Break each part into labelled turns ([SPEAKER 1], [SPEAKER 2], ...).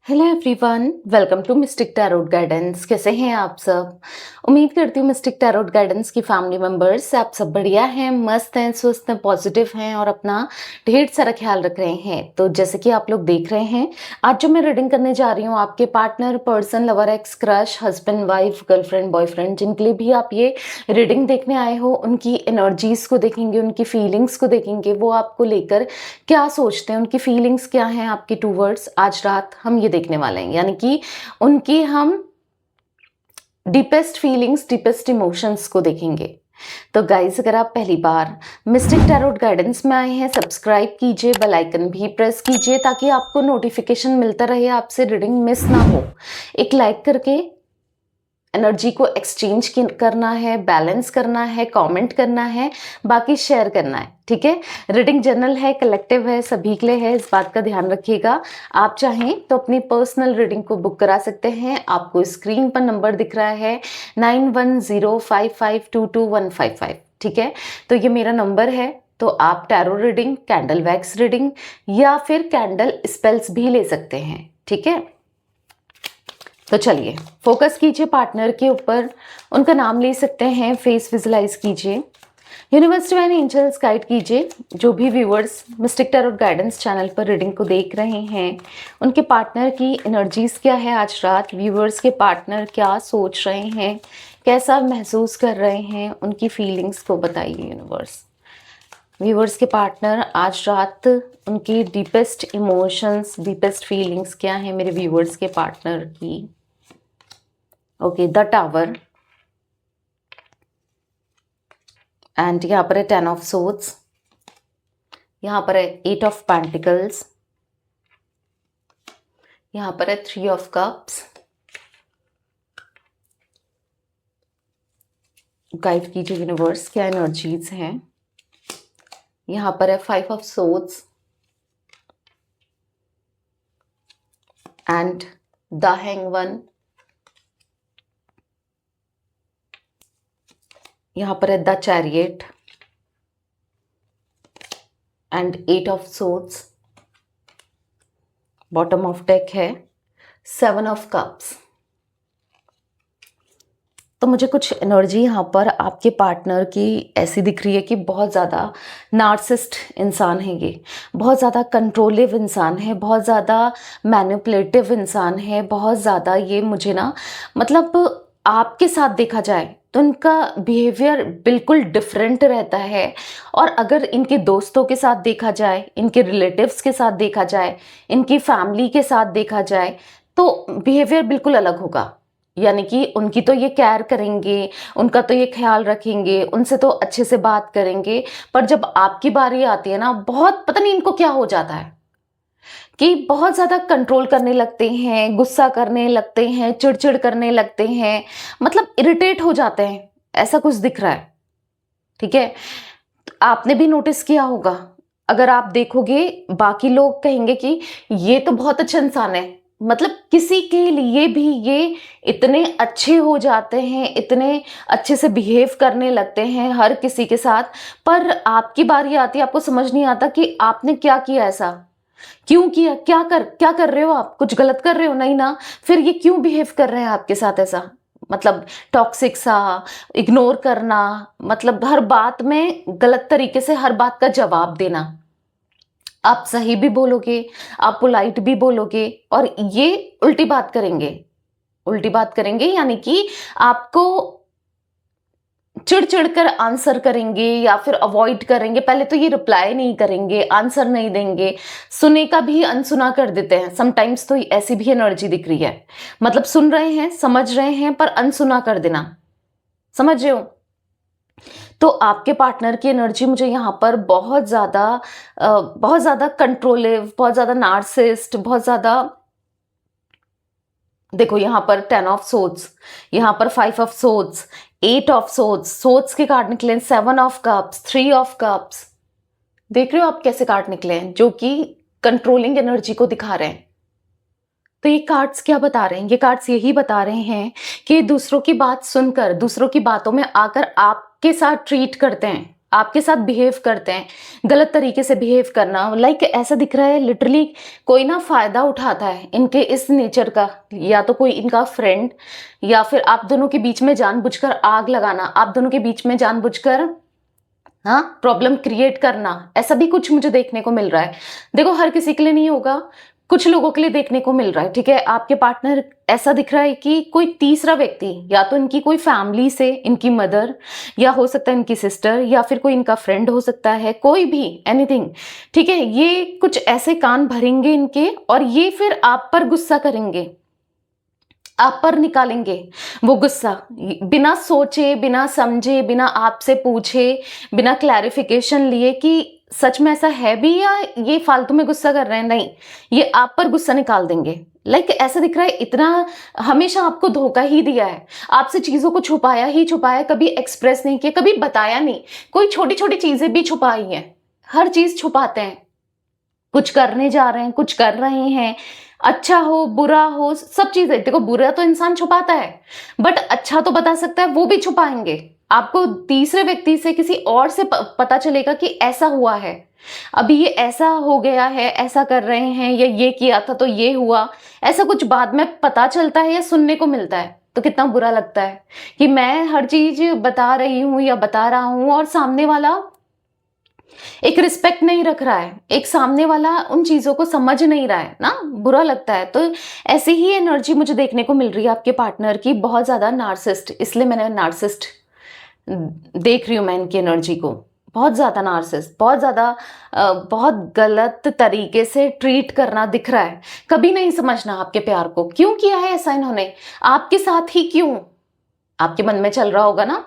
[SPEAKER 1] Hello everyone, welcome to mystic tarot guidance. कैसे हैं आप सब? उम्मीद करती हूँ मिस्टिक टैरोट गाइडेंस की फैमिली मेंबर्स आप सब बढ़िया हैं, मस्त हैं, स्वस्थ हैं, पॉजिटिव हैं और अपना ढेर सारा ख्याल रख रहे हैं। तो जैसे कि आप लोग देख रहे हैं, आज जो मैं रीडिंग करने जा रही हूँ आपके partner, person, lover, x, crush, husband, wife, girlfriend, boyfriend, जिनके लिए भी आप ये रीडिंग देखने आए हो, उनकी एनर्जीज को देखेंगे, उनकी फीलिंग्स को देखेंगे, वो आपको लेकर क्या सोचते हैं, उनकी फीलिंग्स क्या हैं आपकी टूवर्ड्स। आज रात हम ये देखने वाले हैं, यानी कि उनकी हम डीपेस्ट फीलिंग्स, डीपेस्ट इमोशंस को देखेंगे। तो गाइस, अगर आप पहली बार मिस्टिक टैरोट गाइडेंस में आए हैं, सब्सक्राइब कीजिए, बेल आइकन भी प्रेस कीजिए ताकि आपको नोटिफिकेशन मिलता रहे, आपसे रीडिंग मिस ना हो। एक लाइक करके एनर्जी को एक्सचेंज करना है, बैलेंस करना है, कमेंट करना है, बाकी शेयर करना है, ठीक है। रीडिंग जनरल है, कलेक्टिव है, सभी के लिए है, इस बात का ध्यान रखिएगा। आप चाहें तो अपनी पर्सनल रीडिंग को बुक करा सकते हैं। आपको स्क्रीन पर नंबर दिख रहा है 9105522155, ठीक है। तो ये मेरा नंबर है। तो आप tarot reading, candle wax reading या फिर कैंडल स्पेल्स भी ले सकते हैं, ठीक है। तो चलिए फोकस कीजिए पार्टनर के ऊपर, उनका नाम ले सकते हैं, फेस विजुलाइज कीजिए, यूनिवर्स डिवाइन एंजल्स गाइड कीजिए। जो भी viewers mistake tarot guidance channel पर रीडिंग को देख रहे हैं, उनके पार्टनर की एनर्जीज क्या है आज रात, व्यूअर्स के पार्टनर क्या सोच रहे हैं, कैसा महसूस कर रहे हैं, उनकी फीलिंग्स को बताइए यूनिवर्स। व्यूअर्स के पार्टनर आज रात उनकी डीपेस्ट इमोशंस, डीपेस्ट फीलिंग्स क्या है मेरे व्यूअर्स के पार्टनर की। ओके, द टावर, एंड यहाँ पर है 10 ऑफ सोर्ड्स, यहाँ पर है 8 ऑफ पेंटिकल्स, यहाँ पर है 3 ऑफ कप्स। गाइड कीजिए यूनिवर्स, क्या एनर्जीज हैं। यहाँ पर है 5 ऑफ सोर्ड्स एंड द हैंगवन, यहाँ पर है the chariot and 8 of swords. Bottom of deck है 7 ऑफ कप्स। तो मुझे कुछ एनर्जी यहाँ पर आपके पार्टनर की ऐसी दिख रही है कि बहुत ज़्यादा नार्सिस्ट इंसान है ये, बहुत ज़्यादा कंट्रोलिव इंसान है, बहुत ज़्यादा मैनिपुलेटिव इंसान है, बहुत ज़्यादा ये मुझे ना, मतलब आपके साथ देखा जाए तो इनका बिहेवियर बिल्कुल डिफरेंट रहता है। और अगर इनके दोस्तों के साथ देखा जाए, इनके रिलेटिव्स के साथ देखा जाए, इनकी फैमिली के साथ देखा जाए तो बिहेवियर बिल्कुल अलग होगा। यानी कि उनकी तो ये केयर करेंगे, उनका तो ये ख्याल रखेंगे, उनसे तो अच्छे से बात करेंगे, पर जब आपकी बारी आती है ना, बहुत पता नहीं इनको क्या हो जाता है कि बहुत ज़्यादा कंट्रोल करने लगते हैं, गुस्सा करने लगते हैं, चिड़चिड़ करने लगते हैं, मतलब इरिटेट हो जाते हैं, ऐसा कुछ दिख रहा है, ठीक है। आपने भी नोटिस किया होगा, अगर आप देखोगे बाकी लोग कहेंगे कि ये तो बहुत अच्छा इंसान है, मतलब किसी के लिए भी ये इतने अच्छे हो जाते हैं, इतने अच्छे से बिहेव करने लगते हैं हर किसी के साथ। पर आपकी बारी आती है, आपको समझ नहीं आता कि आपने क्या किया, ऐसा क्यों किया, क्या कर रहे हो, आप कुछ गलत कर रहे हो नहीं ना, फिर ये क्यों बिहेव कर रहे हैं आपके साथ ऐसा, मतलब टॉक्सिक सा, इग्नोर करना, मतलब हर बात में गलत तरीके से हर बात का जवाब देना। आप सही भी बोलोगे, आप पोलाइट भी बोलोगे और ये उल्टी बात करेंगे, उल्टी बात करेंगे, यानी कि आपको चिढ़ कर आंसर करेंगे या फिर अवॉइड करेंगे। पहले तो ये रिप्लाई नहीं करेंगे, आंसर नहीं देंगे, सुने का भी अनसुना कर देते हैं समटाइम्स। तो ऐसी भी एनर्जी दिख रही है, मतलब सुन रहे हैं, समझ रहे हैं, पर अनसुना कर देना, समझ रहे हो। तो आपके पार्टनर की एनर्जी मुझे यहाँ पर बहुत ज़्यादा कंट्रोलिव, बहुत ज़्यादा नार्सिस्ट, बहुत ज़्यादा, देखो यहाँ पर 10 ऑफ सोर्ड्स, यहाँ पर 5 of swords, 8 of swords, swords के कार्ड निकले 7 ऑफ कप्स, 3 ऑफ कप्स। देख रहे हो आप कैसे कार्ड निकले हैं, जो कि कंट्रोलिंग एनर्जी को दिखा रहे हैं। तो ये कार्ड्स क्या बता रहे हैं, ये कार्ड्स यही बता रहे हैं कि दूसरों की बात सुनकर, दूसरों की बातों में आकर आपके साथ ट्रीट करते हैं, आपके साथ बिहेव करते हैं, गलत तरीके से बिहेव करना, लाइक ऐसा दिख रहा है लिटरली कोई ना फायदा उठाता है इनके इस नेचर का, या तो कोई इनका फ्रेंड, या फिर आप दोनों के बीच में जानबूझकर आग लगाना, आप दोनों के बीच में जानबूझकर हाँ प्रॉब्लम क्रिएट करना, ऐसा भी कुछ मुझे देखने को मिल रहा है। देखो हर किसी के लिए नहीं होगा, कुछ लोगों के लिए देखने को मिल रहा है, ठीक है। आपके पार्टनर ऐसा दिख रहा है कि कोई तीसरा व्यक्ति, या तो इनकी कोई फैमिली से इनकी मदर, या हो सकता है इनकी सिस्टर, या फिर कोई इनका फ्रेंड हो सकता है, कोई भी एनीथिंग, ठीक है। ये कुछ ऐसे कान भरेंगे इनके और ये फिर आप पर गुस्सा करेंगे, आप पर निकालेंगे वो गुस्सा, बिना सोचे, बिना समझे, बिना आपसे पूछे, बिना क्लैरिफिकेशन लिए कि सच में ऐसा है भी या ये फालतू में गुस्सा कर रहे हैं, नहीं, ये आप पर गुस्सा निकाल देंगे। लाइक ऐसा दिख रहा है इतना हमेशा आपको धोखा ही दिया है, आपसे चीजों को छुपाया ही छुपाया, कभी एक्सप्रेस नहीं किया, कभी बताया नहीं। कोई छोटी छोटी चीजें भी छुपाई हैं, हर चीज छुपाते हैं। कुछ करने जा रहे हैं, कुछ कर रहे हैं, अच्छा हो बुरा हो, सब चीजें। देखो बुरा तो इंसान छुपाता है, बट अच्छा तो बता सकता है, वो भी छुपाएंगे। आपको तीसरे व्यक्ति से, किसी और से पता चलेगा कि ऐसा हुआ है, अभी ये ऐसा हो गया है, ऐसा कर रहे हैं, या ये किया था तो ये हुआ, ऐसा कुछ बाद में पता चलता है या सुनने को मिलता है, तो कितना बुरा लगता है कि मैं हर चीज बता रही हूं या बता रहा हूं और सामने वाला एक रिस्पेक्ट नहीं रख रहा है, एक सामने वाला उन चीजों को समझ नहीं रहा है ना, बुरा लगता है। तो ऐसी ही एनर्जी मुझे देखने को मिल रही है आपके पार्टनर की, बहुत ज्यादा नार्सिस्ट, इसलिए मैंने नार्सिस्ट देख रही हूं मैं इनकी एनर्जी को, बहुत ज्यादा नार्सिस्ट, बहुत ज्यादा बहुत गलत तरीके से ट्रीट करना दिख रहा है। कभी नहीं समझना आपके प्यार को, क्यों किया है ऐसा इन्होंने आपके साथ ही, क्यों, आपके मन में चल रहा होगा ना।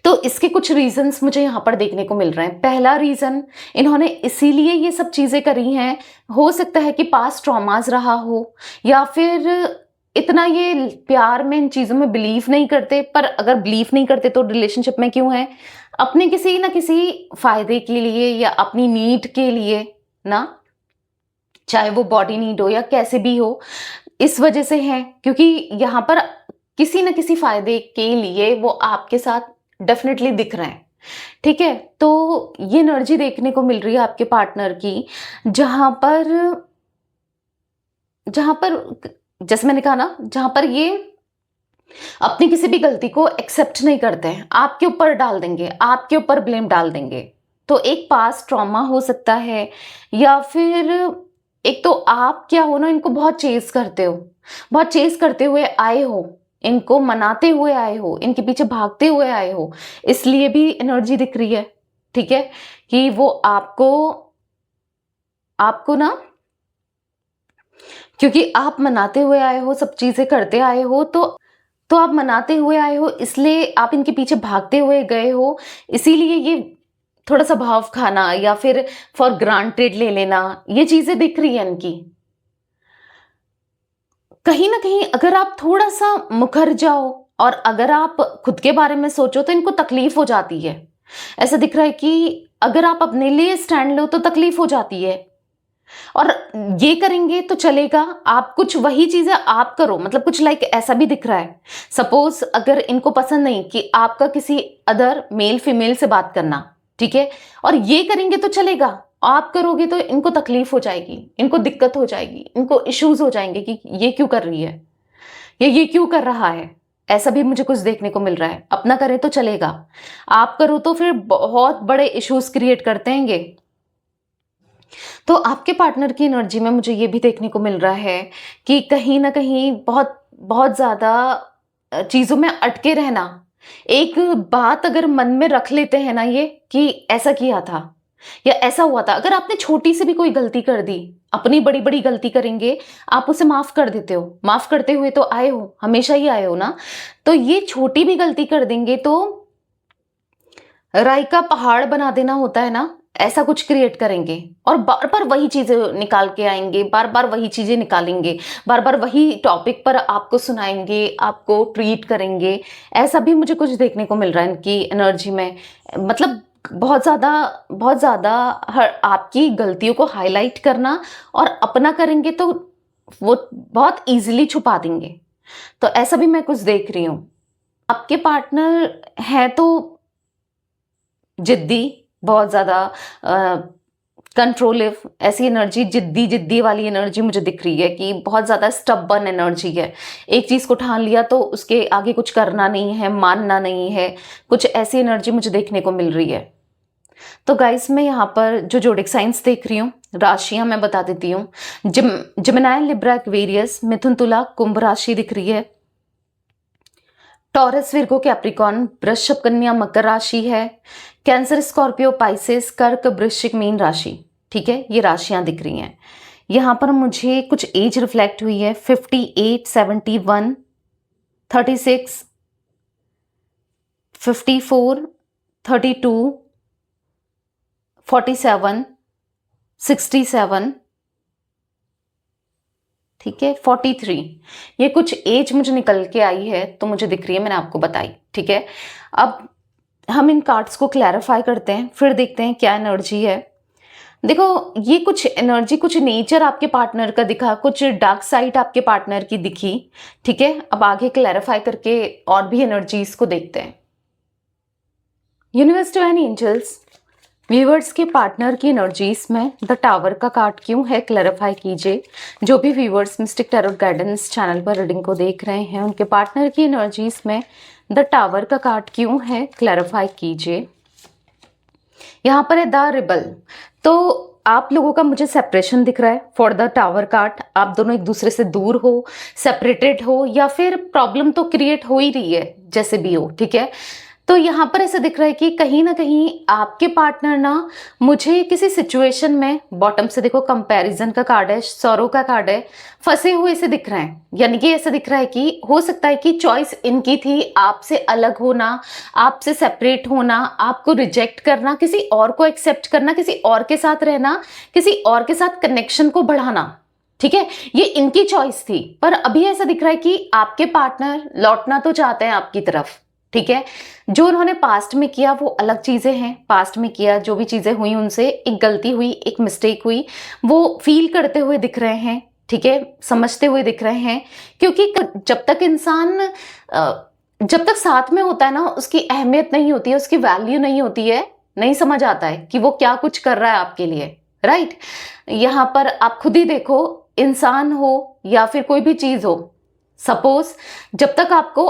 [SPEAKER 1] तो इसके कुछ रीजंस मुझे यहाँ पर देखने को मिल रहे हैं। पहला रीजन, इन्होंने इसीलिए ये सब चीजें करी हैं, हो सकता है कि पास्ट ट्रॉमास रहा हो, या फिर इतना ये प्यार में इन चीजों में बिलीव नहीं करते। पर अगर बिलीव नहीं करते तो रिलेशनशिप में क्यों है, अपने किसी ना किसी फायदे के लिए या अपनी नीड के लिए ना, चाहे वो बॉडी नीड हो या कैसे भी हो, इस वजह से है, क्योंकि यहाँ पर किसी न किसी फायदे के लिए वो आपके साथ डेफिनेटली दिख रहे हैं, ठीक है। तो ये एनर्जी देखने को मिल रही है आपके पार्टनर की, जहां पर जैसे मैंने कहा ना, जहां पर ये अपनी किसी भी गलती को एक्सेप्ट नहीं करते हैं, आपके ऊपर डाल देंगे, आपके ऊपर ब्लेम डाल देंगे। तो एक पास्ट ट्रॉमा हो सकता है, या फिर एक तो आप क्या हो ना, इनको बहुत चेस करते हो, बहुत चेस करते हुए आए हो, इनको मनाते हुए आए हो, इनके पीछे भागते हुए आए हो, इसलिए भी एनर्जी दिख रही है, ठीक है। कि वो आपको आपको ना, क्योंकि आप मनाते हुए आए हो, सब चीजें करते आए हो, तो आप मनाते हुए आए हो, इसलिए आप इनके पीछे भागते हुए गए हो, इसीलिए ये थोड़ा सा भाव खाना या फिर फॉर ग्रांटेड ले लेना, ये चीजें दिख रही है इनकी। कहीं ना कहीं अगर आप थोड़ा सा मुखर जाओ और अगर आप खुद के बारे में सोचो तो इनको तकलीफ हो जाती है। ऐसा दिख रहा है कि अगर आप अपने लिए स्टैंड लो तो तकलीफ हो जाती है, और ये करेंगे तो चलेगा, आप कुछ वही चीजें आप करो, मतलब कुछ लाइक ऐसा भी दिख रहा है। सपोज अगर इनको पसंद नहीं कि आपका किसी अदर मेल फीमेल से बात करना, ठीक है, और ये करेंगे तो चलेगा, आप करोगे तो इनको तकलीफ हो जाएगी, इनको दिक्कत हो जाएगी, इनको इश्यूज हो जाएंगे कि ये क्यों कर रही है या ये क्यों कर रहा है। ऐसा भी मुझे कुछ देखने को मिल रहा है। अपना करें तो चलेगा, आप करो तो फिर बहुत बड़े इश्यूज क्रिएट करते हैं ये। तो आपके पार्टनर की एनर्जी में मुझे ये भी देखने को मिल रहा है कि कहीं ना कहीं बहुत बहुत ज्यादा चीजों में अटके रहना। एक बात अगर मन में रख लेते हैं ना ये, कि ऐसा किया था या ऐसा हुआ था, अगर आपने छोटी सी भी कोई गलती कर दी, अपनी बड़ी बड़ी गलती करेंगे, आप उसे माफ कर देते हो, माफ करते हुए तो आए हो, हमेशा ही आए हो ना। तो ये छोटी भी गलती कर देंगे तो राई का पहाड़ बना देना होता है ना, ऐसा कुछ क्रिएट करेंगे और बार बार वही चीजें निकाल के आएंगे, बार बार वही चीजें निकालेंगे, बार बार वही टॉपिक पर आपको सुनाएंगे, आपको ट्रीट करेंगे। ऐसा भी मुझे कुछ देखने को मिल रहा है इनकी एनर्जी में। मतलब बहुत ज्यादा हर आपकी गलतियों को हाईलाइट करना, और अपना करेंगे तो वो बहुत इजीली छुपा देंगे। तो ऐसा भी मैं कुछ देख रही हूँ। आपके पार्टनर है तो जिद्दी, बहुत ज़्यादा कंट्रोलिव, ऐसी एनर्जी, जिद्दी जिद्दी वाली एनर्जी मुझे दिख रही है कि बहुत ज़्यादा स्टबर्न एनर्जी है। एक चीज़ को ठान लिया तो उसके आगे कुछ करना नहीं है, मानना नहीं है, कुछ ऐसी एनर्जी मुझे देखने को मिल रही है। तो गाइस मैं यहाँ पर जो जोडिक साइंस देख रही हूँ, राशियां मैं बता देती हूँ। जिमिनाई, लिब्रा, एक्वेरियस, मिथुन, तुला, कुंभ राशि दिख रही है। टॉरस, विर्गो, कैप्रिकॉर्न, वृषभ, कन्या, मकर राशि है। कैंसर, स्कॉर्पियो, पाइसेस, कर्क, वृश्चिक, मीन राशि। ठीक है, ये राशियां दिख रही हैं। यहाँ पर मुझे कुछ एज रिफ्लेक्ट हुई है, 58, 71, 36, 54, 32, 47, 67, ठीक है, 43, ये कुछ एज मुझे निकल के आई है तो मुझे दिख रही है, मैंने आपको बताई। ठीक है, अब हम इन कार्ड्स को क्लैरिफाई करते हैं, फिर देखते हैं क्या एनर्जी है। देखो, ये कुछ एनर्जी, कुछ नेचर आपके पार्टनर का दिखा, कुछ डार्क साइड आपके पार्टनर की दिखी। ठीक है, अब आगे क्लैरिफाई करके और भी एनर्जीज को देखते हैं। यूनिवर्स, डिवाइन एंजल्स, व्यूवर्स के पार्टनर की एनर्जीज में द टावर का कार्ड क्यों है, क्लैरिफाई कीजिए। जो भी viewers mistake tarot guidance channel पर रीडिंग को देख रहे हैं, उनके पार्टनर की एनर्जीज में द टावर का कार्ड क्यों है, क्लैरिफाई कीजिए। यहाँ पर है द रिबल, तो आप लोगों का मुझे सेपरेशन दिख रहा है फॉर द टावर कार्ड। आप दोनों एक दूसरे से दूर हो, सेपरेटेड हो, या फिर प्रॉब्लम तो क्रिएट हो ही रही है, जैसे भी हो। ठीक है, तो यहाँ पर ऐसा दिख रहा है कि कहीं ना कहीं आपके पार्टनर ना मुझे किसी सिचुएशन में, बॉटम से देखो कंपैरिजन का कार्ड है, सौरो का कार्ड है, फंसे हुए से दिख रहे हैं। यानी कि ऐसा दिख रहा है कि हो सकता है कि चॉइस इनकी थी आपसे अलग होना, आपसे सेपरेट होना, आपको रिजेक्ट करना, किसी और को एक्सेप्ट करना, किसी और के साथ रहना, किसी और के साथ कनेक्शन को बढ़ाना। ठीक है, ये इनकी चॉइस थी, पर अभी ऐसा दिख रहा है कि आपके पार्टनर लौटना तो चाहते हैं आपकी तरफ। ठीक है, जो उन्होंने पास्ट में किया वो अलग चीजें हैं। पास्ट में किया जो भी चीजें हुई, उनसे एक गलती हुई, एक मिस्टेक हुई, वो फील करते हुए दिख रहे हैं। ठीक है, समझते हुए दिख रहे हैं, क्योंकि जब तक इंसान जब तक साथ में होता है ना, उसकी अहमियत नहीं होती है, उसकी वैल्यू नहीं होती है, नहीं समझ आता है कि वो क्या कुछ कर रहा है आपके लिए। राइट, यहाँ पर आप खुद ही देखो, इंसान हो या फिर कोई भी चीज हो, सपोज जब तक आपको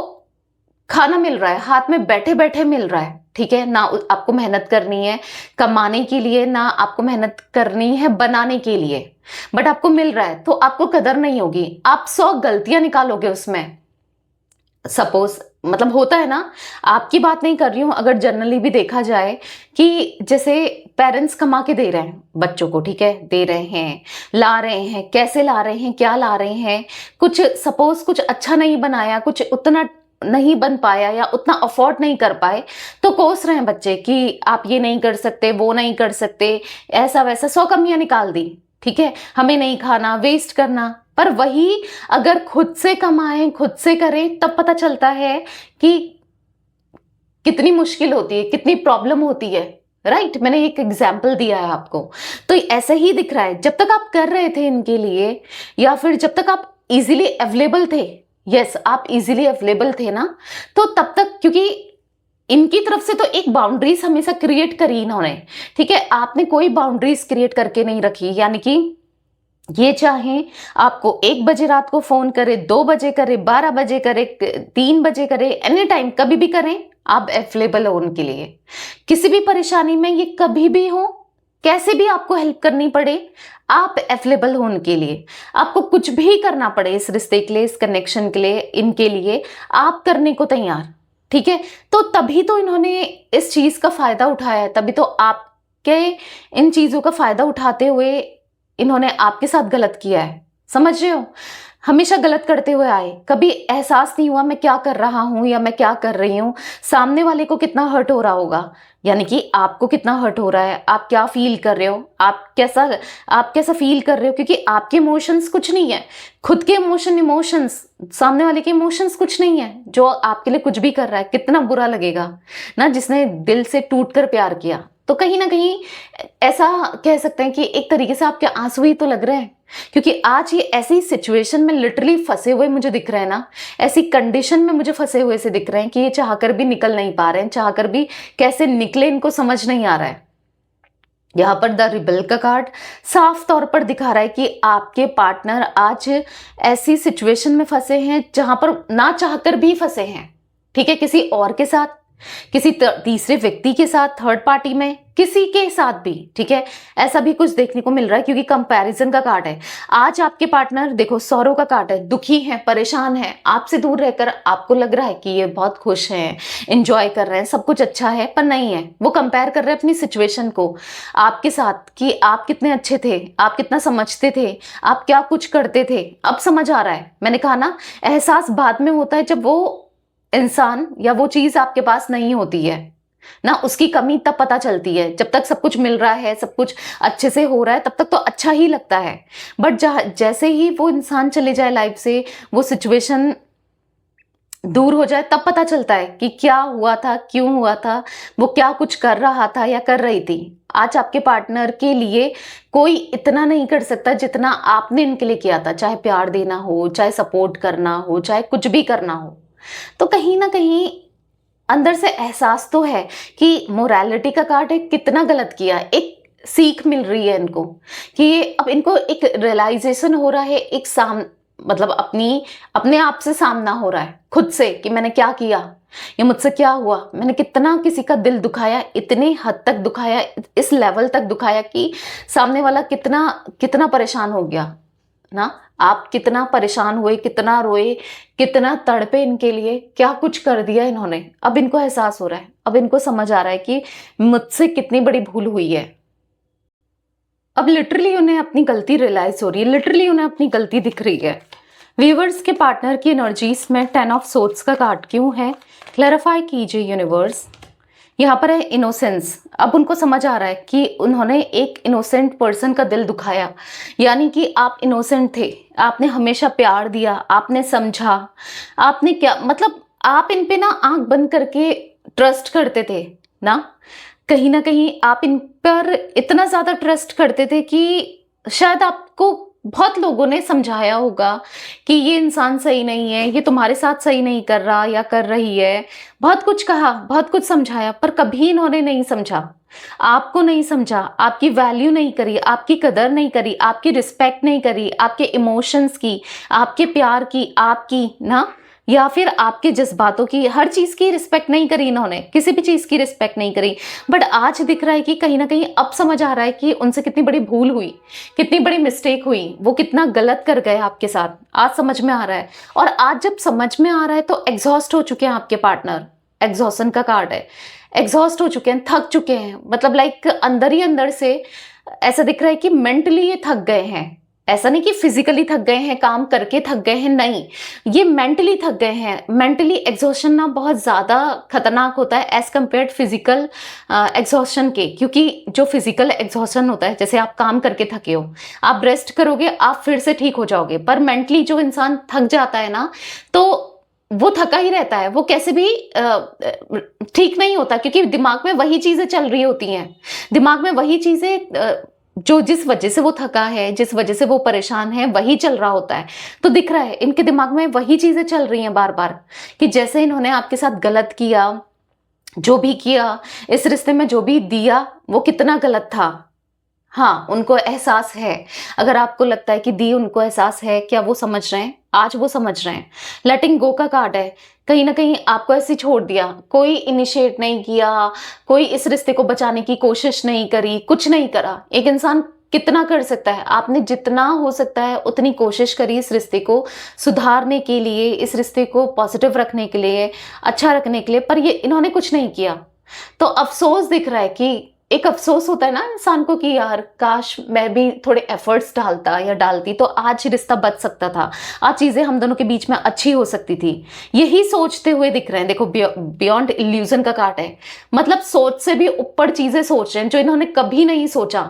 [SPEAKER 1] खाना मिल रहा है, हाथ में बैठे बैठे मिल रहा है, ठीक है ना, आपको मेहनत करनी है कमाने के लिए, ना आपको मेहनत करनी है बनाने के लिए, बट आपको मिल रहा है तो आपको कदर नहीं होगी, आप 100 गलतियां निकालोगे उसमें। सपोज, मतलब होता है ना, आपकी बात नहीं कर रही हूं, अगर जनरली भी देखा जाए कि जैसे पेरेंट्स कमा के दे रहे हैं बच्चों को, ठीक है, दे रहे हैं, ला रहे हैं, कैसे ला रहे हैं, क्या ला रहे हैं, कुछ सपोज कुछ अच्छा नहीं बनाया, कुछ उतना नहीं बन पाया या उतना अफोर्ड नहीं कर पाए, तो कोस रहे हैं बच्चे कि आप ये नहीं कर सकते, वो नहीं कर सकते, ऐसा वैसा 100 कमियां निकाल दी। ठीक है, हमें नहीं खाना, वेस्ट करना। पर वही अगर खुद से कमाएं, खुद से करें, तब पता चलता है कि कितनी मुश्किल होती है, कितनी प्रॉब्लम होती है। राइट, मैंने एक एग्जाम्पल दिया है आपको, तो ऐसा ही दिख रहा है। जब तक आप कर रहे थे इनके लिए, या फिर जब तक आप इजीली अवेलेबल थे, यस आप इजीली अवेलेबल थे ना, तो तब तक, क्योंकि इनकी तरफ से तो एक बाउंड्रीज हमेशा क्रिएट करी इन्होंने। ठीक है, आपने कोई बाउंड्रीज क्रिएट करके नहीं रखी, यानी कि ये चाहे आपको 1 बजे रात को फोन करे, 2 बजे करे, 12 बजे करे, 3 बजे करे, एनी टाइम कभी भी करें, आप अवेलेबल हो उनके लिए। किसी भी परेशानी में ये कभी भी हो, कैसे भी आपको हेल्प करनी पड़े, आप अवेलेबल हो उनके लिए। आपको कुछ भी करना पड़े इस रिश्ते के लिए, इस कनेक्शन के लिए, इनके लिए, आप करने को तैयार। ठीक है, तो तभी तो इन्होंने इस चीज का फायदा उठाया है, तभी तो आपके इन चीजों का फायदा उठाते हुए इन्होंने आपके साथ गलत किया है। समझ रहे हो, हमेशा गलत करते हुए आए, कभी एहसास नहीं हुआ मैं क्या कर रहा हूं या मैं क्या कर रही हूं, सामने वाले को कितना हर्ट हो रहा होगा, यानी कि आपको कितना हर्ट हो रहा है, आप क्या फील कर रहे हो, आप कैसा फील कर रहे हो, क्योंकि आपके इमोशंस कुछ नहीं है, खुद के इमोशंस, सामने वाले के इमोशंस कुछ नहीं है। जो आपके लिए कुछ भी कर रहा है, कितना बुरा लगेगा ना, जिसने दिल से टूट कर प्यार किया। तो कहीं ना कहीं ऐसा कह सकते हैं कि एक तरीके से आपके आंसू ही तो लग रहे हैं, क्योंकि आज ये ऐसी सिचुएशन में लिटरली फंसे हुए मुझे दिख रहे हैं ना, ऐसी कंडीशन में मुझे फंसे हुए से दिख रहे हैं कि ये चाहकर भी निकल नहीं पा रहे हैं, चाहकर भी कैसे निकले इनको समझ नहीं आ रहा है। यहाँ पर द रिबेल का कार्ड साफ तौर पर दिखा रहा है कि आपके पार्टनर आज ऐसी सिचुएशन में फंसे हैं जहां पर ना चाहकर भी फंसे हैं, ठीक है, किसी और के साथ, किसी तीसरे व्यक्ति के साथ, थर्ड पार्टी में, किसी के साथ भी, ठीक है, ऐसा भी कुछ देखने को मिल रहा है क्योंकि कंपैरिजन का कार्ड है। आज आपके पार्टनर देखो सौरों का कार्ड है, दुखी है, परेशान है, आपसे दूर रहकर आपको लग रहा है कि ये बहुत खुश हैं, एंजॉय कर रहे हैं, सब कुछ अच्छा है, पर नहीं है। वो कंपेयर कर रहे हैं अपनी सिचुएशन को आपके साथ कि आप कितने अच्छे थे, आप कितना समझते थे, आप क्या कुछ करते थे। अब समझ आ रहा है, मैंने कहा ना एहसास बाद में होता है जब वो इंसान या वो चीज आपके पास नहीं होती है ना, उसकी कमी तब पता चलती है। जब तक सब कुछ मिल रहा है, सब कुछ अच्छे से हो रहा है, तब तक तो अच्छा ही लगता है, बट जैसे ही वो इंसान चले जाए लाइफ से, वो सिचुएशन दूर हो जाए, तब पता चलता है कि क्या हुआ था, क्यों हुआ था, वो क्या कुछ कर रहा था या कर रही थी। आज आपके पार्टनर के लिए कोई इतना नहीं कर सकता जितना आपने इनके लिए किया था, चाहे प्यार देना हो, चाहे सपोर्ट करना हो, चाहे कुछ भी करना हो। तो कहीं ना कहीं अंदर से एहसास तो है कि मोरालिटी का कार्ड है, कितना गलत किया, एक सीख मिल रही है इनको कि ये अब इनको एक रियलाइजेशन हो रहा है, एक मतलब अपने आप से सामना हो रहा है खुद से कि मैंने क्या किया, ये मुझसे क्या हुआ, मैंने कितना किसी का दिल दुखाया, इतने हद तक दुखाया, इस लेवल तक दुखाया कि सामने वाला कितना कितना परेशान हो गया ना। आप कितना परेशान हुए, कितना रोए, कितना तड़पे इनके लिए, क्या कुछ कर दिया इन्होंने। अब इनको एहसास हो रहा है, अब इनको समझ आ रहा है कि मुझसे कितनी बड़ी भूल हुई है। अब लिटरली उन्हें अपनी गलती रियलाइज हो रही है, लिटरली उन्हें अपनी गलती दिख रही है। व्यूअर्स के पार्टनर की एनर्जीज में 10 ऑफ सोर्ड्स का कार्ड क्यों है, क्लैरिफाई कीजिए यूनिवर्स। यहाँ पर है इनोसेंस। अब उनको समझ आ रहा है कि उन्होंने एक इनोसेंट पर्सन का दिल दुखाया, यानी कि आप इनोसेंट थे, आपने हमेशा प्यार दिया, आपने समझा, आपने क्या मतलब आप इन पे ना आंख बंद करके ट्रस्ट करते थे ना, कहीं ना कहीं आप इन पर इतना ज्यादा ट्रस्ट करते थे कि शायद आपको बहुत लोगों ने समझाया होगा कि ये इंसान सही नहीं है, ये तुम्हारे साथ सही नहीं कर रहा या कर रही है, बहुत कुछ कहा, बहुत कुछ समझाया, पर कभी इन्होंने नहीं समझा, आपको नहीं समझा, आपकी वैल्यू नहीं करी, आपकी कदर नहीं करी, आपकी रिस्पेक्ट नहीं करी, आपके इमोशंस की, आपके प्यार की, आपकी ना, या फिर आपके जज्बातों की, हर चीज की रिस्पेक्ट नहीं करी इन्होंने, किसी भी चीज की रिस्पेक्ट नहीं करी। बट आज दिख रहा है कि कहीं ना कहीं अब समझ आ रहा है कि उनसे कितनी बड़ी भूल हुई, कितनी बड़ी मिस्टेक हुई, वो कितना गलत कर गए आपके साथ, आज समझ में आ रहा है। और आज जब समझ में आ रहा है तो एग्जॉस्ट हो चुके हैं आपके पार्टनर, एग्जॉशन का कार्ड है, एग्जॉस्ट हो चुके हैं, थक चुके हैं, मतलब लाइक अंदर ही अंदर से ऐसा दिख रहा है कि मेंटली ये थक गए हैं। ऐसा नहीं कि फिजिकली थक गए हैं, काम करके थक गए हैं, नहीं, ये मेंटली थक गए हैं। मेंटली एग्जॉशन ना बहुत ज़्यादा खतरनाक होता है एज कम्पेयर्ड फिजिकल एग्जॉशन के, क्योंकि जो फिजिकल एग्जॉशन होता है, जैसे आप काम करके थके हो, आप रेस्ट करोगे, आप फिर से ठीक हो जाओगे, पर मेंटली जो इंसान थक जाता है ना, तो वो थका ही रहता है, वो कैसे भी ठीक नहीं होता, क्योंकि दिमाग में वही चीज़ें चल रही होती हैं, दिमाग में वही चीज़ें जो जिस वजह से वो थका है, जिस वजह से वो परेशान है, वही चल रहा होता है। तो दिख रहा है इनके दिमाग में वही चीजें चल रही हैं बार बार कि जैसे इन्होंने आपके साथ गलत किया, जो भी किया, इस रिश्ते में जो भी दिया, वो कितना गलत था। हाँ, उनको एहसास है। अगर आपको लगता है कि दी उनको एहसास है, क्या वो समझ रहे हैं? आज वो समझ रहे हैं। लेटिंग गो का कार्ड है, कहीं ना कहीं आपको ऐसे छोड़ दिया, कोई इनिशिएट नहीं किया, कोई इस रिश्ते को बचाने की कोशिश नहीं करी, कुछ नहीं करा। एक इंसान कितना कर सकता है? आपने जितना हो सकता है उतनी कोशिश करी इस रिश्ते को सुधारने के लिए, इस रिश्ते को पॉजिटिव रखने के लिए, अच्छा रखने के लिए, पर ये इन्होंने कुछ नहीं किया। तो अफसोस दिख रहा है कि एक अफसोस होता है ना इंसान को कि यार काश मैं भी थोड़े एफर्ट्स डालता या डालती तो आज रिश्ता बच सकता था, आज चीजें हम दोनों के बीच में अच्छी हो सकती थी। यही सोचते हुए दिख रहे हैं। देखो बियॉन्ड इल्यूजन का कार्ड है, मतलब सोच से भी ऊपर चीजें सोच रहे हैं जो इन्होंने कभी नहीं सोचा।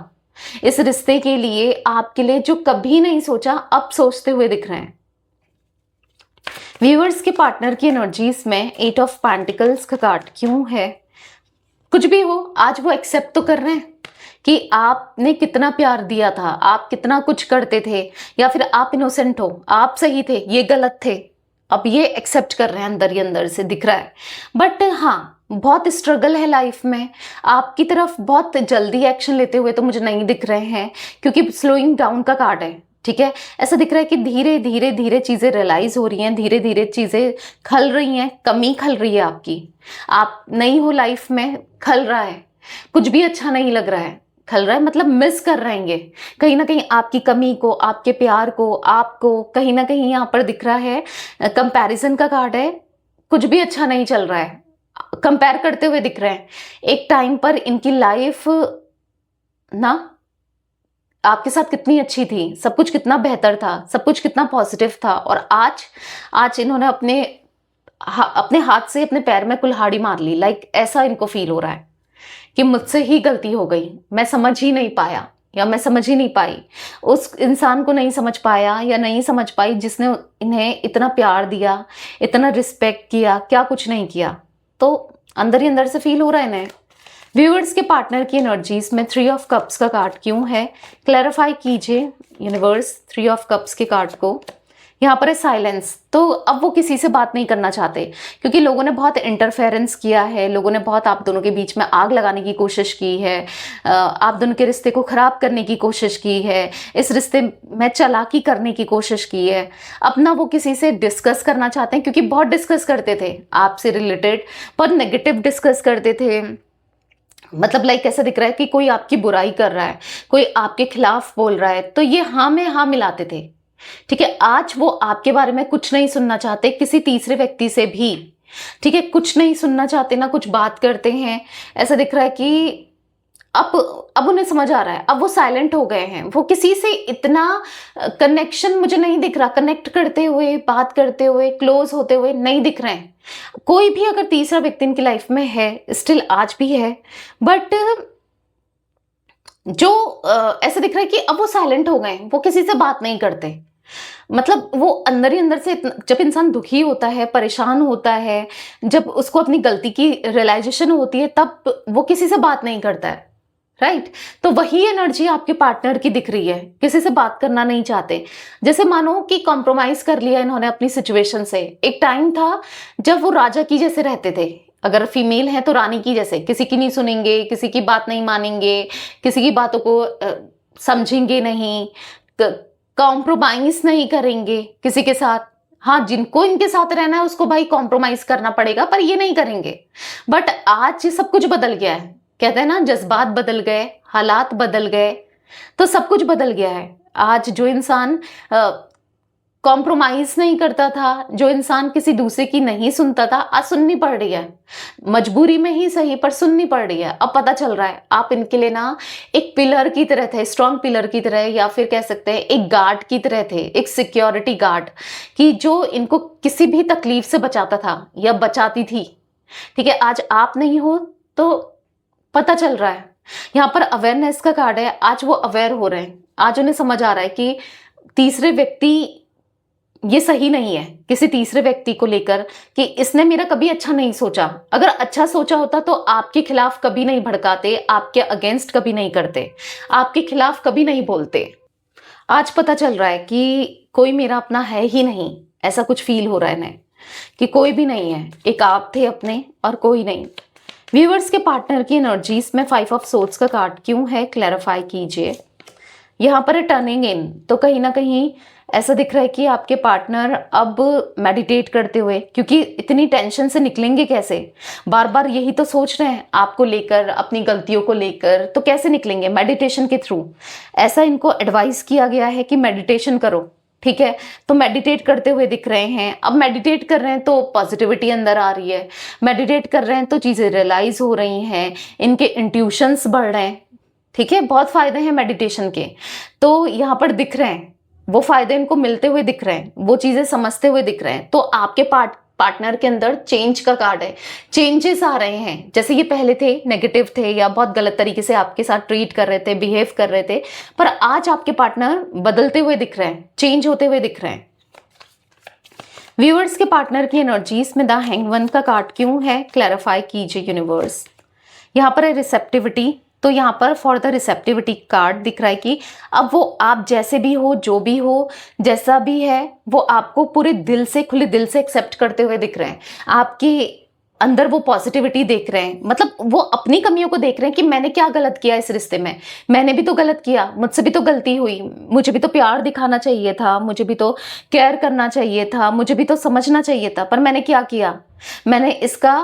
[SPEAKER 1] इस रिश्ते के लिए, आपके लिए जो कभी नहीं सोचा, अब सोचते हुए दिख रहे हैं। व्यूअर्स के पार्टनर की एनर्जीज में 8 ऑफ पेंटिकल्स का कार्ड क्यों है? कुछ भी हो, आज वो एक्सेप्ट तो कर रहे हैं कि आपने कितना प्यार दिया था, आप कितना कुछ करते थे, या फिर आप इनोसेंट हो, आप सही थे, ये गलत थे। अब ये एक्सेप्ट कर रहे हैं, अंदर ही अंदर से दिख रहा है। बट हाँ, बहुत स्ट्रगल है लाइफ में। आपकी तरफ बहुत जल्दी एक्शन लेते हुए तो मुझे नहीं दिख रहे हैं, क्योंकि स्लोइंग डाउन का कार्ड है। ठीक है, ऐसा दिख रहा है कि धीरे धीरे धीरे चीजें रियलाइज हो रही हैं, धीरे धीरे चीजें खल रही हैं, कमी खल रही है आपकी। आप नहीं हो लाइफ में, खल रहा है, कुछ भी अच्छा नहीं लग रहा है। खल रहा है मतलब मिस कर रहेंगे कहीं ना कहीं आपकी कमी को, आपके प्यार को, आपको कहीं ना कहीं यहाँ पर दिख रहा है। कंपैरिजन का कार्ड है, कुछ भी अच्छा नहीं चल रहा है, कंपेयर करते हुए दिख रहे हैं। एक टाइम पर इनकी लाइफ ना आपके साथ कितनी अच्छी थी, सब कुछ कितना बेहतर था, सब कुछ कितना पॉजिटिव था, और आज इन्होंने अपने हाथ से अपने पैर में कुल्हाड़ी मार ली। लाइक ऐसा इनको फील हो रहा है कि मुझसे ही गलती हो गई, मैं समझ ही नहीं पाया या मैं समझ ही नहीं पाई, उस इंसान को नहीं समझ पाया या नहीं समझ पाई जिसने इन्हें इतना प्यार दिया, इतना रिस्पेक्ट किया, क्या कुछ नहीं किया। तो अंदर ही अंदर से फील हो रहा है इन्हें। व्यूअर्स के पार्टनर की एनर्जीज में 3 ऑफ कप्स का कार्ड क्यों है, क्लैरिफाई कीजिए यूनिवर्स 3 ऑफ कप्स के कार्ड को। यहाँ पर है साइलेंस। तो अब वो किसी से बात नहीं करना चाहते, क्योंकि लोगों ने बहुत इंटरफेरेंस किया है, लोगों ने बहुत आप दोनों के बीच में आग लगाने की कोशिश की है, आप दोनों के रिश्ते को खराब करने की कोशिश की है, इस रिश्ते में चालाकी करने की कोशिश की है। अब ना वो किसी से डिस्कस करना चाहते हैं, क्योंकि बहुत डिस्कस करते थे आपसे रिलेटेड, पर नेगेटिव डिस्कस करते थे। मतलब लाइक ऐसा दिख रहा है कि कोई आपकी बुराई कर रहा है, कोई आपके खिलाफ बोल रहा है, तो ये हाँ में हाँ मिलाते थे। ठीक है, आज वो आपके बारे में कुछ नहीं सुनना चाहते, किसी तीसरे व्यक्ति से भी। ठीक है, कुछ नहीं सुनना चाहते, ना कुछ बात करते हैं। ऐसा दिख रहा है कि अब उन्हें समझ आ रहा है, अब वो साइलेंट हो गए हैं। वो किसी से इतना कनेक्शन मुझे नहीं दिख रहा, कनेक्ट करते हुए, बात करते हुए, क्लोज होते हुए नहीं दिख रहे हैं। कोई भी अगर तीसरा व्यक्ति इनकी लाइफ में है, स्टिल आज भी है, बट जो ऐसा दिख रहा है कि अब वो साइलेंट हो गए हैं, वो किसी से बात नहीं करते। मतलब वो अंदर ही अंदर से जब इंसान दुखी होता है, परेशान होता है, जब उसको अपनी गलती की रियलाइजेशन होती है, तब वो किसी से बात नहीं करता है। राइट, तो वही एनर्जी आपके पार्टनर की दिख रही है, किसी से बात करना नहीं चाहते। जैसे मानो कि कॉम्प्रोमाइज कर लिया इन्होंने अपनी सिचुएशन से। एक टाइम था जब वो राजा की जैसे रहते थे, अगर फीमेल है तो रानी की जैसे, किसी की नहीं सुनेंगे, किसी की बात नहीं मानेंगे, किसी की बातों को समझेंगे नहीं, कॉम्प्रोमाइज नहीं करेंगे किसी के साथ। हाँ, जिनको इनके साथ रहना है उसको भाई कॉम्प्रोमाइज करना पड़ेगा, पर ये नहीं करेंगे। बट आज ये सब कुछ बदल गया है। कहते हैं ना, जज्बात बदल गए, हालात बदल गए, तो सब कुछ बदल गया है। आज जो इंसान कॉम्प्रोमाइज नहीं करता था, जो इंसान किसी दूसरे की नहीं सुनता था, आज सुननी पड़ रही है। मजबूरी में ही सही, पर सुननी पड़ रही है। अब पता चल रहा है आप इनके लिए ना एक पिलर की तरह थे, स्ट्रॉन्ग पिलर की तरह, या फिर कह सकते हैं एक गार्ड की तरह थे, एक सिक्योरिटी गार्ड, कि जो इनको किसी भी तकलीफ से बचाता था या बचाती थी। ठीक है, आज आप नहीं हो तो पता चल रहा है। यहाँ पर अवेयरनेस का कार्ड है। आज वो अवेयर हो रहे हैं, आज उन्हें समझ आ रहा है कि तीसरे व्यक्ति ये सही नहीं है, किसी तीसरे व्यक्ति को लेकर, कि इसने मेरा कभी अच्छा नहीं सोचा। अगर अच्छा सोचा होता तो आपके खिलाफ कभी नहीं भड़काते, आपके अगेंस्ट कभी नहीं करते, आपके खिलाफ कभी नहीं बोलते। आज पता चल रहा है कि कोई मेरा अपना है ही नहीं, ऐसा कुछ फील हो रहा है इन्हें कि कोई भी नहीं है, एक आप थे अपने और कोई नहीं। व्यूअर्स के पार्टनर की एनर्जीज में 5 ऑफ सोर्ड्स का कार्ड क्यों है, क्लैरिफाई कीजिए। यहाँ पर है टर्निंग इन। तो कहीं ना कहीं ऐसा दिख रहा है कि आपके पार्टनर अब मेडिटेट करते हुए, क्योंकि इतनी टेंशन से निकलेंगे कैसे, बार बार यही तो सोच रहे हैं आपको लेकर, अपनी गलतियों को लेकर, तो कैसे निकलेंगे, मेडिटेशन के थ्रू। ऐसा इनको एडवाइस किया गया है कि मेडिटेशन करो। ठीक है, तो मेडिटेट करते हुए दिख रहे हैं। अब मेडिटेट कर रहे हैं तो पॉजिटिविटी अंदर आ रही है, मेडिटेट कर रहे हैं तो चीज़ें रियलाइज हो रही हैं, इनके इंट्यूशंस बढ़ रहे हैं। ठीक है, बहुत फायदे हैं मेडिटेशन के, तो यहाँ पर दिख रहे हैं, वो फायदे इनको मिलते हुए दिख रहे हैं, वो चीज़ें समझते हुए दिख रहे हैं। तो आपके पार्टनर के अंदर चेंज का कार्ड है, चेंजेस आ रहे हैं। जैसे ये पहले थे नेगेटिव थे या बहुत गलत तरीके से आपके साथ ट्रीट कर रहे थे, बिहेव कर रहे थे, पर आज आपके पार्टनर बदलते हुए दिख रहे हैं, चेंज होते हुए दिख रहे हैं। व्यूअर्स के पार्टनर की एनर्जीज में द हैंगमैन का कार्ड क्यों है, क्लैरिफाई कीजिए यूनिवर्स। यहाँ पर है रिसेप्टिविटी, तो यहाँ पर फॉर द रिसेप्टिविटी कार्ड दिख रहा है कि अब वो आप जैसे भी हो, जो भी हो, जैसा भी है, वो आपको पूरे दिल से, खुले दिल से एक्सेप्ट करते हुए दिख रहे हैं। आपके अंदर वो पॉजिटिविटी देख रहे हैं, मतलब वो अपनी कमियों को देख रहे हैं कि मैंने क्या गलत किया इस रिश्ते में, मैंने भी तो गलत किया, मुझसे भी तो गलती हुई, मुझे भी तो प्यार दिखाना चाहिए था, मुझे भी तो केयर करना चाहिए था, मुझे भी तो समझना चाहिए था, पर मैंने क्या किया, मैंने इसका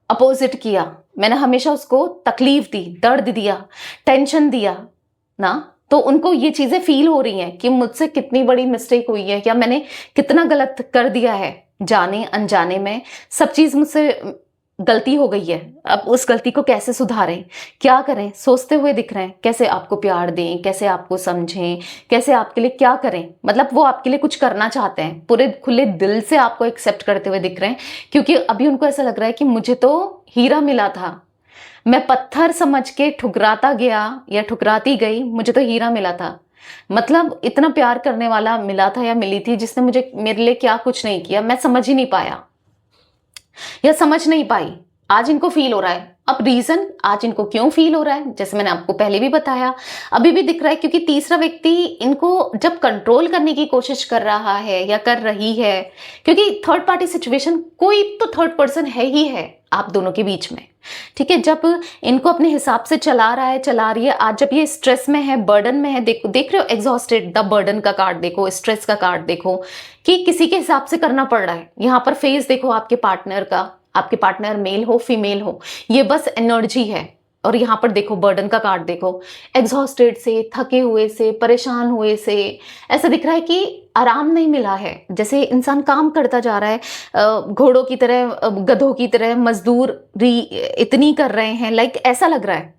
[SPEAKER 1] अपोजिट किया, मैंने हमेशा उसको तकलीफ दी, दर्द दिया, टेंशन दिया ना। तो उनको ये चीजें फील हो रही हैं कि मुझसे कितनी बड़ी मिस्टेक हुई है, या मैंने कितना गलत कर दिया है, जाने अनजाने में सब चीज मुझसे गलती हो गई है। अब उस गलती को कैसे सुधारें, क्या करें, सोचते हुए दिख रहे हैं, कैसे आपको प्यार दें, कैसे आपको समझें, कैसे आपके लिए क्या करें, मतलब वो आपके लिए कुछ करना चाहते हैं, पूरे खुले दिल से आपको एक्सेप्ट करते हुए दिख रहे हैं। क्योंकि अभी उनको ऐसा लग रहा है कि मुझे तो हीरा मिला था, मैं पत्थर समझ के ठुकराता गया या ठुकराती गई, मुझे तो हीरा मिला था। मतलब इतना प्यार करने वाला मिला था या मिली थी जिसने मुझे, मेरे लिए क्या कुछ नहीं किया, मैं समझ ही नहीं पाया या समझ नहीं पाई। आज इनको फील हो रहा है। अब रीजन आज इनको क्यों फील हो रहा है, जैसे मैंने आपको पहले भी बताया, अभी भी दिख रहा है, क्योंकि तीसरा व्यक्ति इनको जब कंट्रोल करने की कोशिश कर रहा है या कर रही है, क्योंकि थर्ड पार्टी सिचुएशन, कोई तो थर्ड पर्सन है ही है आप दोनों के बीच में, ठीक है। जब इनको अपने हिसाब से चला रहा है, चला रही है, आज जब ये स्ट्रेस में है, बर्डन में है, देखो देख रहे हो, एग्जॉस्टेड, द बर्डन का कार्ड देखो, स्ट्रेस का कार्ड देखो, कि किसी के हिसाब से करना पड़ रहा है। यहाँ पर फेस देखो आपके पार्टनर का, आपके पार्टनर मेल हो फीमेल हो, ये बस एनर्जी है। और यहाँ पर देखो बर्डन का कार्ड देखो, एग्जॉस्टेड से, थके हुए से, परेशान हुए से, ऐसा दिख रहा है कि आराम नहीं मिला है, जैसे इंसान काम करता जा रहा है, घोड़ों की तरह, गधों की तरह मजदूरी इतनी कर रहे हैं, लाइक ऐसा लग रहा है।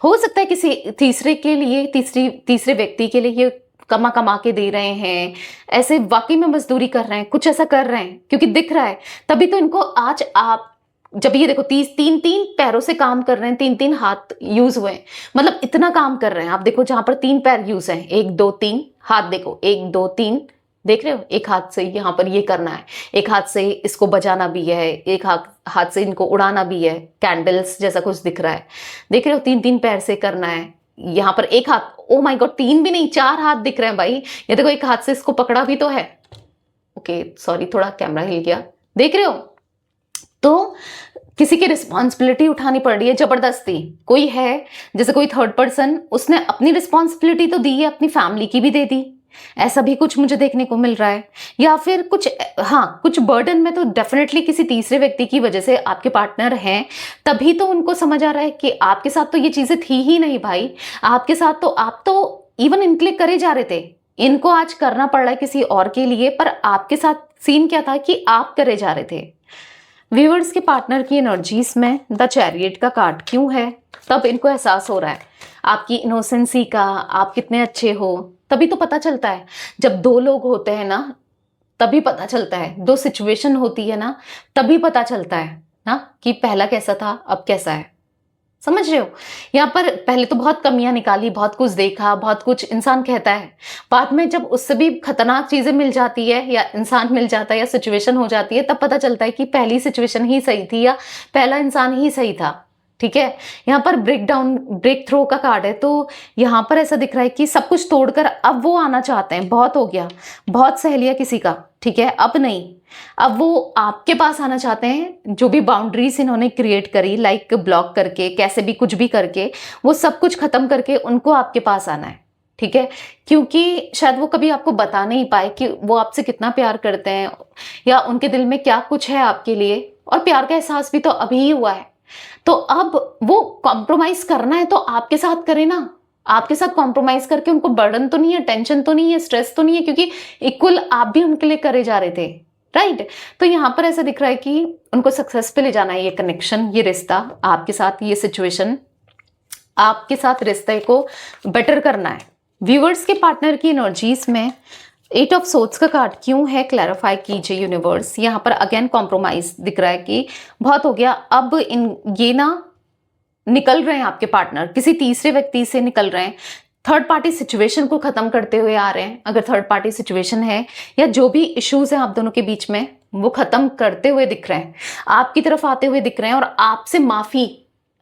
[SPEAKER 1] हो सकता है किसी तीसरे के लिए, तीसरे व्यक्ति के लिए ये कमा कमा के दे रहे हैं, ऐसे वाकई में मजदूरी कर रहे हैं, कुछ ऐसा कर रहे हैं, क्योंकि दिख रहा है। तभी तो इनको आज आप जब ये देखो तीन तीन पैरों से काम कर रहे हैं, तीन तीन हाथ यूज हुए हैं, मतलब इतना काम कर रहे हैं। आप देखो जहां पर तीन पैर यूज हैं, एक दो तीन, हाथ देखो एक दो तीन, देख रहे हो, एक हाथ से यहाँ पर ये करना है, एक हाथ से इसको बजाना भी है, एक हाथ से इनको उड़ाना भी है, कैंडल्स जैसा कुछ दिख रहा है, देख रहे हो, तीन तीन पैर से करना है। यहाँ पर एक हाथ, ओ माय गॉड, तीन भी नहीं, चार हाथ दिख रहे हैं भाई। ये देखो एक हाथ से इसको पकड़ा भी तो है, ओके सॉरी, थोड़ा कैमरा हिल गया, देख रहे हो। तो किसी की रिस्पॉन्सिबिलिटी उठानी पड़ रही है जबरदस्ती, कोई है जैसे कोई थर्ड पर्सन, उसने अपनी रिस्पॉन्सिबिलिटी तो दी है, अपनी फैमिली की भी दे दी, ऐसा भी कुछ मुझे देखने को मिल रहा है। या फिर कुछ, हाँ, कुछ बर्डन में तो डेफिनेटली किसी तीसरे व्यक्ति की वजह से आपके पार्टनर हैं, तभी तो उनको समझ आ रहा है कि आपके साथ तो ये चीजें थी ही नहीं भाई, आपके साथ तो आप तो इवन इनके लिए करे जा रहे थे, इनको आज करना पड़ रहा है किसी और के लिए, पर आपके साथ सीन क्या था कि आप करे जा रहे थे। व्यूअर्स के पार्टनर की एनर्जीज में द चैरियट का कार्ड क्यों है, तब इनको एहसास हो रहा है आपकी इनोसेंसी का, आप कितने अच्छे हो। तभी तो पता चलता है जब दो लोग होते हैं ना, तभी पता चलता है, दो सिचुएशन होती है ना, तभी पता चलता है ना कि पहला कैसा था अब कैसा है, समझ रहे हो। यहाँ पर पहले तो बहुत कमियां निकाली, बहुत कुछ देखा, बहुत कुछ इंसान कहता है, बाद में जब उससे भी खतरनाक चीजें मिल जाती है, या इंसान मिल जाता है, या सिचुएशन हो जाती है, तब पता चलता है कि पहली सिचुएशन ही सही थी, या पहला इंसान ही सही था, ठीक है। यहाँ पर ब्रेक थ्रो का कार्ड है, तो यहाँ पर ऐसा दिख रहा है कि सब कुछ तोड़कर अब वो आना चाहते हैं, बहुत हो गया, बहुत सह लिया किसी का, ठीक है, अब नहीं, अब वो आपके पास आना चाहते हैं। जो भी बाउंड्रीज इन्होंने क्रिएट करी, लाइक ब्लॉक करके, कैसे भी कुछ भी करके, वो सब कुछ खत्म करके उनको आपके पास आना है, ठीक है। क्योंकि शायद वो कभी आपको बता नहीं पाए कि वो आपसे कितना प्यार करते हैं, या उनके दिल में क्या कुछ है आपके लिए, और प्यार का एहसास भी तो अभी ही हुआ है। तो अब वो कॉम्प्रोमाइज करना है तो आपके साथ करे ना, आपके साथ कॉम्प्रोमाइज करके उनको बर्डन तो नहीं है, टेंशन तो नहीं है, स्ट्रेस तो नहीं है, क्योंकि इक्वल आप भी उनके लिए करे जा रहे थे, राइट। तो यहाँ पर ऐसा दिख रहा है कि उनको सक्सेस पे ले जाना है, ये कनेक्शन, ये रिश्ता आपके साथ, ये सिचुएशन आपके साथ, रिश्ते को बेटर करना है। व्यूअर्स के पार्टनर की एनर्जीज में 8 ऑफ सोर्ड्स का कार्ड क्यों है, क्लैरिफाई कीजिए यूनिवर्स। यहाँ पर अगेन कॉम्प्रोमाइज दिख रहा है कि बहुत हो गया, अब ये ना निकल रहे हैं, आपके पार्टनर किसी तीसरे व्यक्ति से निकल रहे हैं, थर्ड पार्टी सिचुएशन को खत्म करते हुए आ रहे हैं। अगर थर्ड पार्टी सिचुएशन है या जो भी इश्यूज हैं आप दोनों के बीच में, वो खत्म करते हुए दिख रहे हैं, आपकी तरफ आते हुए दिख रहे हैं, और आपसे माफी,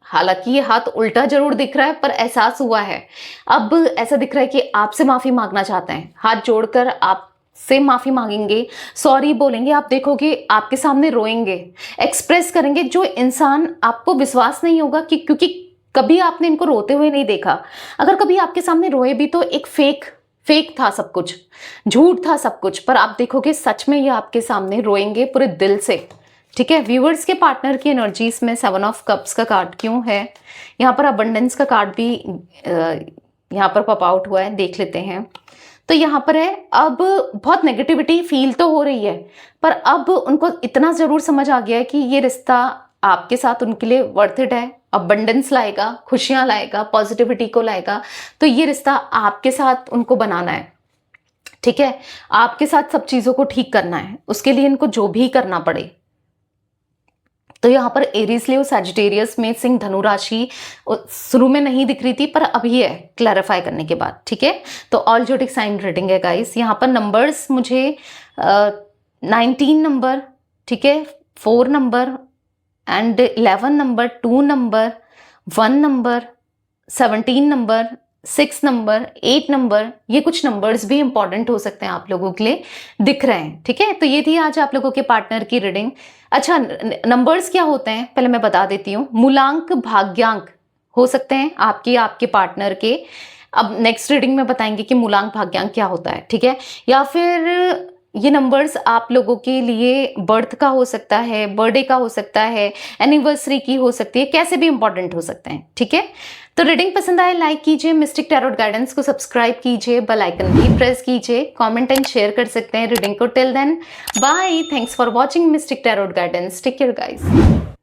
[SPEAKER 1] हालांकि ये हाथ उल्टा जरूर दिख रहा है पर एहसास हुआ है। अब ऐसा दिख रहा है कि आपसे माफी मांगना चाहते हैं, हाथ जोड़कर आपसे माफी मांगेंगे, सॉरी बोलेंगे। आप देखोगे आपके सामने रोएंगे, एक्सप्रेस करेंगे। जो इंसान आपको विश्वास नहीं होगा कि, क्योंकि कभी आपने इनको रोते हुए नहीं देखा। अगर कभी आपके सामने रोए भी तो एक फेक था सब कुछ, झूठ था सब कुछ, पर आप देखोगे सच में ये आपके सामने रोएंगे पूरे दिल से। ठीक है, व्यूअर्स के पार्टनर की एनर्जीज में 7 ऑफ कप्स का कार्ड क्यों है, यहाँ पर अबंडेंस का कार्ड भी यहाँ पर पॉप आउट हुआ है, देख लेते हैं। तो यहाँ पर है, अब बहुत नेगेटिविटी फील तो हो रही है, पर अब उनको इतना जरूर समझ आ गया है कि ये रिश्ता आपके साथ उनके लिए वर्थ इट है, अबंडेंस लाएगा, खुशियां लाएगा, पॉजिटिविटी को लाएगा। तो ये रिश्ता आपके साथ उनको बनाना है। ठीक है, आपके साथ सब चीजों को ठीक करना है, उसके लिए इनको जो भी करना पड़े। तो यहाँ पर एरीज लियो सैजिटेरियस में सिंह धनु राशि शुरू में नहीं दिख रही थी, पर अभी है क्लैरिफाई करने के बाद। ठीक है, तो ऑल जोडिक साइन रीडिंग है गाइस। यहाँ पर नंबर्स मुझे 19 नंबर, ठीक है, 4 number and 11 number, 2 number, 1 number, 17 number, 6 number, 8 number, ये कुछ नंबर्स भी इंपॉर्टेंट हो सकते हैं आप लोगों के लिए, दिख रहे हैं। ठीक है, तो ये थी आज आप लोगों के पार्टनर की रीडिंग। अच्छा, नंबर्स क्या होते हैं पहले मैं बता देती हूँ। मूलांक, भाग्यांक हो सकते हैं आपके पार्टनर के। अब नेक्स्ट रीडिंग में बताएंगे कि मूलांक भाग्यांक क्या होता है। ठीक है, या फिर ये नंबर्स आप लोगों के लिए बर्थ का हो सकता है, बर्थडे का हो सकता है, एनिवर्सरी की हो सकती है, कैसे भी इंपॉर्टेंट हो सकते हैं। ठीक है, तो रीडिंग पसंद आए लाइक कीजिए, मिस्टिक टैरोट गाइडेंस को सब्सक्राइब कीजिए, बेल आइकन भी प्रेस कीजिए, कमेंट एंड शेयर कर सकते हैं रीडिंग को। Till then bye, thanks for watching mystic tarot guidance, take care guys.